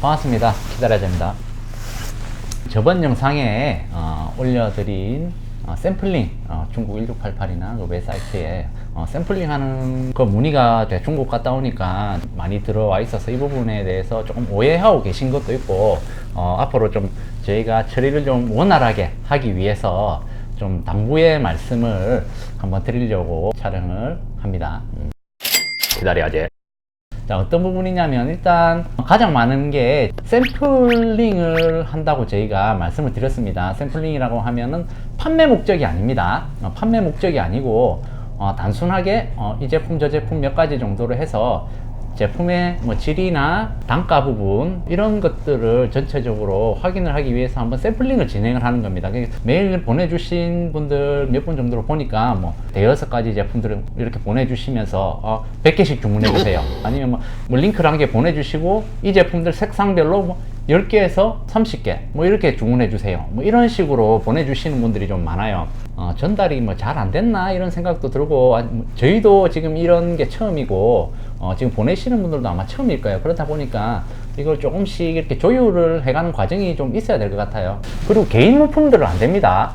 반갑습니다. 기다려야 됩니다. 저번 영상에 올려드린 샘플링 중국 1688이나 그 웹사이트에 샘플링 하는 그 문의가 중국 갔다 오니까 많이 들어와 있어서 이 부분에 대해서 조금 오해하고 계신 것도 있고 앞으로 좀 저희가 처리를 좀 원활하게 하기 위해서 좀 당부의 말씀을 한번 드리려고 촬영을 합니다. 기다려야지. 자, 어떤 부분이냐면 일단 가장 많은 게 샘플링을 한다고 저희가 말씀을 드렸습니다. 샘플링이라고 하면은 판매 목적이 아닙니다. 판매 목적이 아니고 단순하게 이 제품 저 제품 몇 가지 정도로 해서 제품의 뭐 질이나 단가 부분 이런 것들을 전체적으로 확인을 하기 위해서 한번 샘플링을 진행을 하는 겁니다. 메일 보내주신 분들 몇 분 정도로 보니까 뭐 대여섯 가지 제품들을 이렇게 보내주시면서 100개씩 주문해 주세요. 아니면 뭐 링크를 한 개 보내주시고 이 제품들 색상별로 뭐 10개에서 30개 뭐 이렇게 주문해 주세요. 뭐 이런 식으로 보내주시는 분들이 좀 많아요. 전달이 뭐 잘 안 됐나 이런 생각도 들고, 저희도 지금 이런 게 처음이고 지금 보내시는 분들도 아마 처음일 거예요. 그렇다 보니까 이걸 조금씩 이렇게 조율을 해가는 과정이 좀 있어야 될 것 같아요. 그리고 개인 물품들은 안 됩니다.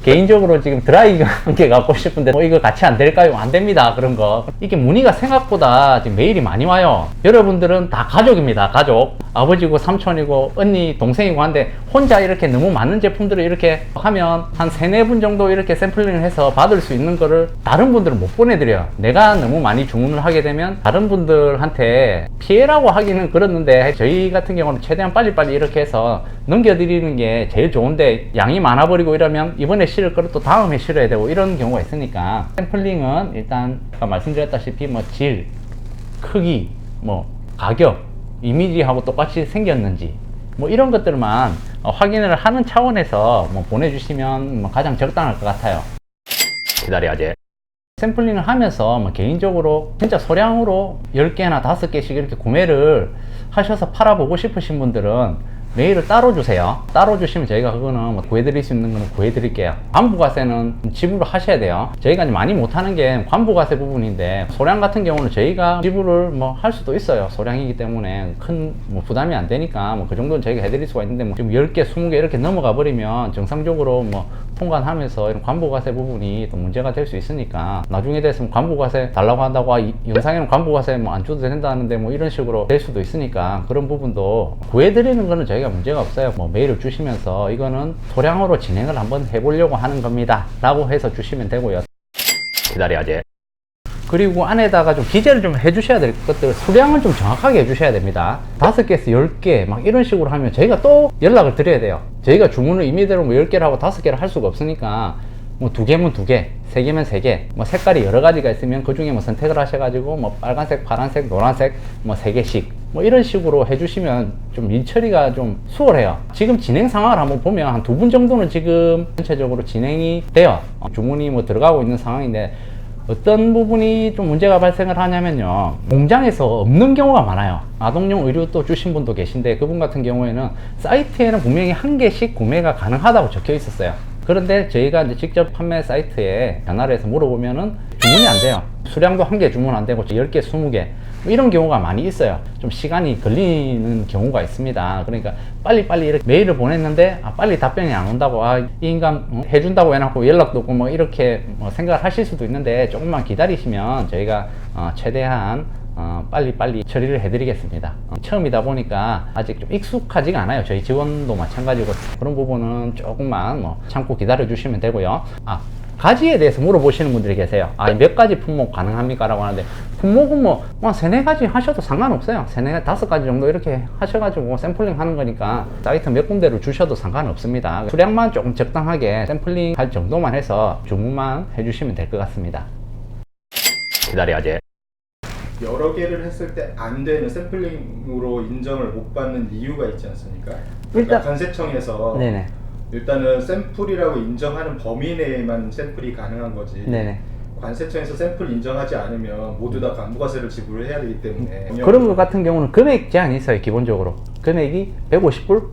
개인적으로 지금 드라이 한 개 갖고 싶은데 이거 같이 안 될까요? 안 됩니다. 그런 거. 이게 문의가 생각보다 지금 메일이 많이 와요. 여러분들은 다 가족입니다. 가족. 아버지고 삼촌이고 언니 동생이고 한데 혼자 이렇게 너무 많은 제품들을 이렇게 하면 한 3-4분 정도 이렇게 샘플링을 해서 받을 수 있는 거를 다른 분들은 못 보내드려요. 내가 너무 많이 주문을 하게 되면 다른 분들한테 피해라고 하기는 그렇는데 저희 같은 경우는 최대한 빨리빨리 이렇게 해서 넘겨드리는 게 제일 좋은데 양이 많아버리고 이러면 이번에 실을 거를 또 다음에 실어야 되고 이런 경우가 있으니까 샘플링은 일단 아까 말씀드렸다시피 뭐 질, 크기, 뭐 가격, 이미지하고 똑같이 생겼는지 뭐 이런 것들만 확인을 하는 차원에서 뭐 보내주시면 뭐 가장 적당할 것 같아요. 기다려야지. 샘플링을 하면서 뭐 개인적으로 진짜 소량으로 10개나 5개씩 이렇게 구매를 하셔서 팔아보고 싶으신 분들은 메일을 따로 주세요. 따로 주시면 저희가 그거는 뭐 구해드릴 수 있는 거는 구해드릴게요. 관부가세는 지불을 하셔야 돼요. 저희가 많이 못하는 게 관부가세 부분인데 소량 같은 경우는 저희가 지불을 뭐 할 수도 있어요. 소량이기 때문에 큰 뭐 부담이 안 되니까 뭐 그 정도는 저희가 해드릴 수가 있는데 뭐 지금 10개, 20개 이렇게 넘어가 버리면 정상적으로 뭐 통관하면서 이런 관부가세 부분이 또 문제가 될 수 있으니까 나중에 됐으면 관부가세 달라고 한다고 이 영상에는 관부가세 뭐 안 줘도 된다는데 뭐 이런 식으로 될 수도 있으니까 그런 부분도 구해드리는 거는 저희가 문제가 없어요. 뭐 메일을 주시면서 이거는 소량으로 진행을 한번 해보려고 하는 겁니다 라고 해서 주시면 되고요. 기다려야지. 그리고 안에다가 좀 기재를 좀 해주셔야 될 것들 수량을 좀 정확하게 해주셔야 됩니다. 5개에서 10개 막 이런 식으로 하면 저희가 또 연락을 드려야 돼요. 저희가 주문을 임의대로 뭐 10개를 하고 5개를 할 수가 없으니까 뭐 2개면 2개, 3개면 3개, 뭐 색깔이 여러 가지가 있으면 그 중에 뭐 선택을 하셔가지고 뭐 빨간색, 파란색, 노란색 뭐 3개씩 뭐 이런 식으로 해주시면 좀 일 처리가 좀 수월해요. 지금 진행 상황을 한번 보면 한 2분 정도는 지금 전체적으로 진행이 돼요. 주문이 뭐 들어가고 있는 상황인데 어떤 부분이 좀 문제가 발생을 하냐면요, 공장에서 없는 경우가 많아요. 아동용 의류 또 주신 분도 계신데 그분 같은 경우에는 사이트에는 분명히 1개씩 구매가 가능하다고 적혀 있었어요. 그런데 저희가 이제 직접 판매 사이트에 전화를 해서 물어보면은 주문이 안 돼요. 수량도 1개 주문 안 되고 10개, 20개 뭐 이런 경우가 많이 있어요. 좀 시간이 걸리는 경우가 있습니다. 그러니까 빨리빨리 이렇게 메일을 보냈는데 빨리 답변이 안 온다고 이 인간 해준다고 해놓고 연락도 없고 뭐 이렇게 생각을 하실 수도 있는데 조금만 기다리시면 저희가 최대한 빨리빨리 처리를 해드리겠습니다. 처음이다 보니까 아직 좀 익숙하지가 않아요. 저희 직원도 마찬가지고 그런 부분은 조금만 참고 기다려 주시면 되고요. 가지에 대해서 물어보시는 분들이 계세요. 몇 가지 품목 가능합니까? 라고 하는데 품목은 뭐 3-4가지 하셔도 상관없어요. 5가지 정도 이렇게 하셔가지고 샘플링 하는 거니까 사이트 몇 군데를 주셔도 상관없습니다. 수량만 조금 적당하게 샘플링 할 정도만 해서 주문만 해주시면 될 것 같습니다. 기다려야지. 여러 개를 했을 때 안 되는 샘플링으로 인정을 못 받는 이유가 있지 않습니까? 그러니까 일단 관세청에서 네네. 일단은 샘플이라고 인정하는 범위 내에만 샘플이 가능한 거지. 네네. 관세청에서 샘플 인정하지 않으면 모두 다 관부가세를 지불을 해야 되기 때문에 그런 것 같은 경우는 금액 제한이 있어요. 기본적으로 금액이 150불?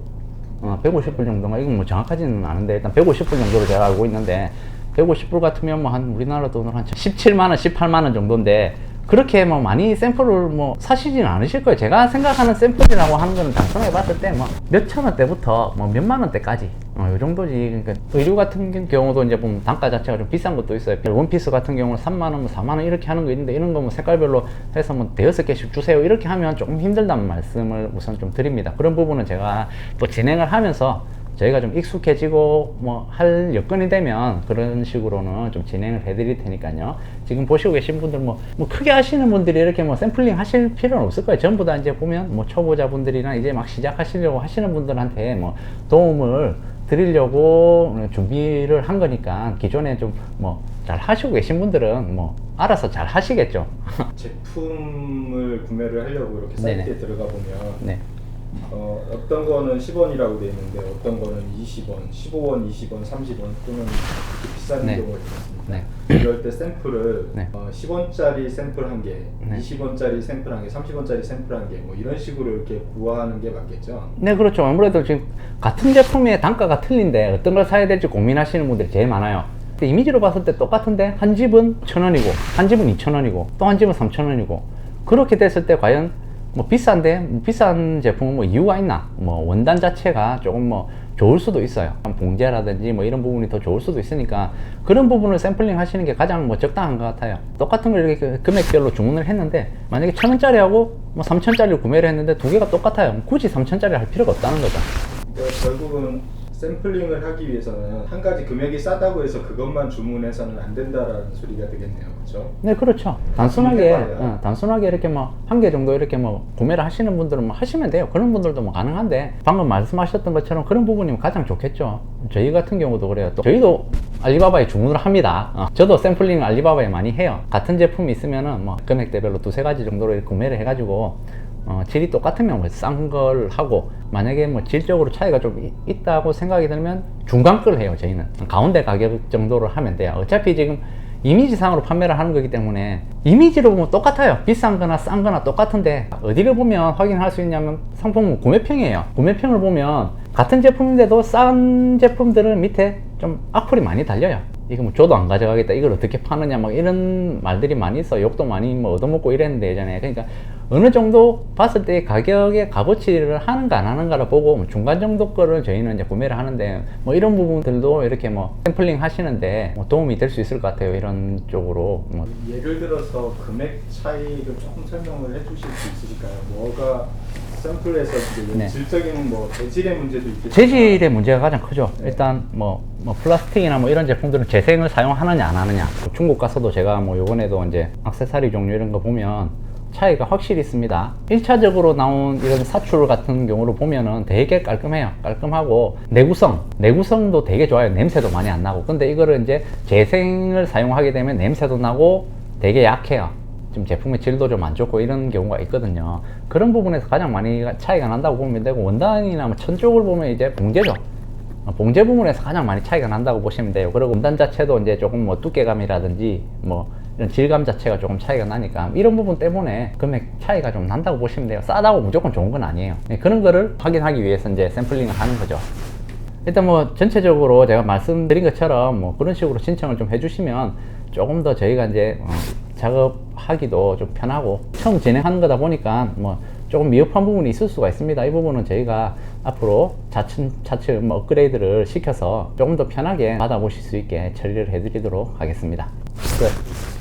150불 정도가 이건 뭐 정확하지는 않은데 일단 150불 정도로 제가 알고 있는데 150불 같으면 뭐 한 우리나라 돈으로 한 17만원, 18만원 정도인데 그렇게 뭐 많이 샘플을 뭐 사시지는 않으실 거예요. 제가 생각하는 샘플이라고 하는 거는 단순하게 봤을 때 뭐 몇천 원대부터 뭐 몇만 원대까지 요 정도지. 그러니까 의류 같은 경우도 이제 보면 단가 자체가 좀 비싼 것도 있어요. 원피스 같은 경우는 3만 원, 뭐 4만 원 이렇게 하는 거 있는데 이런 거 뭐 색깔별로 해서 뭐 대여섯 개씩 주세요 이렇게 하면 조금 힘들다는 말씀을 우선 좀 드립니다. 그런 부분은 제가 또 진행을 하면서 저희가 좀 익숙해지고 뭐 할 여건이 되면 그런 식으로는 좀 진행을 해드릴 테니까요. 지금 보시고 계신 분들 뭐 크게 하시는 분들이 이렇게 뭐 샘플링 하실 필요는 없을 거예요. 전부 다 이제 보면 뭐 초보자분들이나 이제 막 시작하시려고 하시는 분들한테 뭐 도움을 드리려고 준비를 한 거니까 기존에 좀 뭐 잘 하시고 계신 분들은 뭐 알아서 잘 하시겠죠. 제품을 구매를 하려고 이렇게 사이트에 네네. 들어가 보면 네. 어떤 거는 10원이라고 되어 있는데 어떤 거는 20원, 15원, 20원, 30원 또는 그렇게 비싼 네. 경우가 있습니다. 네. 이럴 때 샘플을 네. 10원짜리 샘플 한 개, 네. 20원짜리 샘플 한 개, 30원짜리 샘플 한 개, 뭐 이런 식으로 이렇게 구하는 게 맞겠죠? 네, 그렇죠. 아무래도 지금 같은 제품의 단가가 틀린데 어떤 걸 사야 될지 고민하시는 분들이 제일 많아요. 근데 이미지로 봤을 때 똑같은데 한 집은 1,000원이고 한 집은 2,000원이고 또 한 집은 3,000원이고 그렇게 됐을 때 과연 뭐 비싼데 뭐 비싼 제품은 뭐 이유가 있나? 뭐 원단 자체가 조금 뭐 좋을 수도 있어요. 봉제라든지 뭐 이런 부분이 더 좋을 수도 있으니까 그런 부분을 샘플링 하시는 게 가장 뭐 적당한 것 같아요. 똑같은 걸 이렇게 금액별로 주문을 했는데 만약에 1,000원짜리하고 뭐 3,000원짜리를 구매를 했는데 두 개가 똑같아요. 굳이 3,000원짜리 할 필요가 없다는 거죠. 그러니까 결국은 샘플링을 하기 위해서는 한 가지 금액이 싸다고 해서 그것만 주문해서는 안 된다라는 소리가 되겠네요, 그렇죠? 네, 그렇죠. 단순하게, 해봐야. 단순하게 이렇게 뭐, 한 개 정도 이렇게 뭐, 구매를 하시는 분들은 뭐 하시면 돼요. 그런 분들도 뭐 가능한데, 방금 말씀하셨던 것처럼 그런 부분이면 가장 좋겠죠. 저희 같은 경우도 그래요. 또 저희도 알리바바에 주문을 합니다. 저도 샘플링을 알리바바에 많이 해요. 같은 제품이 있으면은 뭐, 금액대별로 두세 가지 정도로 이렇게 구매를 해가지고, 질이 똑같으면 뭐 싼 걸 하고 만약에 뭐 질적으로 차이가 좀 있다고 생각이 들면 중간 걸 해요. 저희는 가운데 가격 정도로 하면 돼요. 어차피 지금 이미지상으로 판매를 하는 거기 때문에 이미지로 보면 똑같아요. 비싼 거나 싼 거나 똑같은데 어디를 보면 확인할 수 있냐면 상품 구매평이에요. 구매평을 보면 같은 제품인데도 싼 제품들은 밑에 좀 악플이 많이 달려요. 이거 뭐 줘도 안 가져가겠다, 이걸 어떻게 파느냐, 막 이런 말들이 많이 있어. 욕도 많이 뭐 얻어먹고 이랬는데 예전에. 그러니까 어느 정도 봤을 때 가격의 값어치를 하는가 안 하는가를 보고 뭐 중간 정도 거를 저희는 이제 구매를 하는데 뭐 이런 부분들도 이렇게 뭐 샘플링 하시는데 뭐 도움이 될 수 있을 것 같아요. 이런 쪽으로 뭐. 예를 들어서 금액 차이를 조금 설명을 해주실 수 있으실까요? 뭐가 샘플에서 이제 네. 질적인 뭐 재질의 문제도 있겠지만 재질의 문제가 가장 크죠. 네. 일단 뭐 플라스틱이나 뭐 이런 제품들은 재생을 사용하느냐 안 하느냐. 중국 가서도 제가 뭐 요번에도 이제 액세서리 종류 이런 거 보면 차이가 확실히 있습니다. 1차적으로 나온 이런 사출 같은 경우로 보면은 되게 깔끔해요. 깔끔하고 내구성도 되게 좋아요. 냄새도 많이 안 나고. 근데 이거를 이제 재생을 사용하게 되면 냄새도 나고 되게 약해요. 지금 제품의 질도 좀 안 좋고 이런 경우가 있거든요. 그런 부분에서 가장 많이 차이가 난다고 보면 되고, 원단이나 뭐 천 쪽을 보면 이제 봉제죠. 봉제 부분에서 가장 많이 차이가 난다고 보시면 돼요. 그리고 원단 자체도 이제 조금 뭐 두께감이라든지 뭐 이런 질감 자체가 조금 차이가 나니까 이런 부분 때문에 금액 차이가 좀 난다고 보시면 돼요. 싸다고 무조건 좋은 건 아니에요. 그런 거를 확인하기 위해서 이제 샘플링을 하는 거죠. 일단 뭐 전체적으로 제가 말씀드린 것처럼 뭐 그런 식으로 신청을 좀 해주시면 조금 더 저희가 이제 작업하기도 좀 편하고, 처음 진행하는 거다 보니까 뭐 조금 미흡한 부분이 있을 수가 있습니다. 이 부분은 저희가 앞으로 차츰 뭐 업그레이드를 시켜서 조금 더 편하게 받아보실 수 있게 처리를 해드리도록 하겠습니다. 끝.